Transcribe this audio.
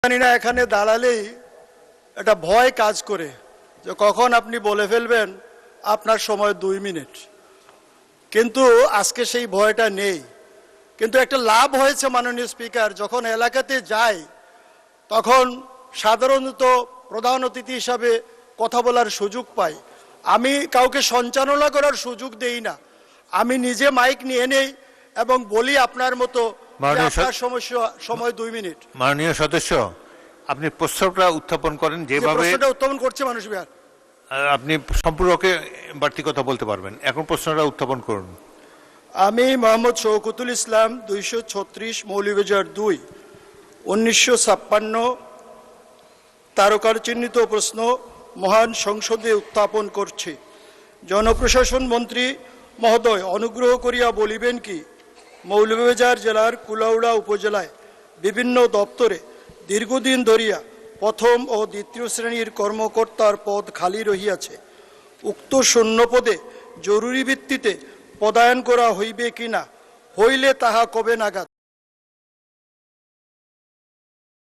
জানি না এখানে দাঁড়ালেই একটা ভয় কাজ করে যে কখন আপনি বলে ফেলবেন আপনার সময় 2 মিনিট, কিন্তু আজকে সেই ভয়টা নেই। কিন্তু একটা লাভ হয়েছে মাননীয় স্পিকার, যখন এলাকাতে যাই তখন সাধারণত প্রধান অতিথি হিসাবে কথা বলার সুযোগ পাই। আমি কাউকে সঞ্চালনা করার সুযোগ দেই না, আমি নিজে মাইক নিয়ে নেই এবং বলি আপনার মতো আপনার সময় 2 মিনিট। মাননীয় সদস্য, আপনি প্রস্তাবটা উত্থাপন করেন যেভাবে প্রশ্নটা উত্থাপন করছে মানুষ বিহার, আপনি সম্পূর্ণকে বাড়তি কথা বলতে পারবেন। এখন প্রশ্নটা উত্থাপন করুন। আমি মোহাম্মদ শওকতুল ইসলাম, 236 মৌলভীবাজার 2, 1956 তারকার চিহ্নিত প্রশ্ন মহান সংসদে উত্থাপন করছি। জনপ্রশাসন মন্ত্রী মহোদয়, অনুগ্রহ করিয়া বলিবেন কি, মৌলভীবাজার জেলার কুলাউড়া উপজেলায় বিভিন্ন দপ্তরে দীর্ঘদিন ধরিয়া প্রথম ও দ্বিতীয় শ্রেণীর কর্মকর্তার পদ খালি রহিয়াছে। উক্ত শূন্য পদে জরুরি ভিত্তিতে পদায়ন করা হইবে কিনা, হইলে তাহা কবে নাগাদ?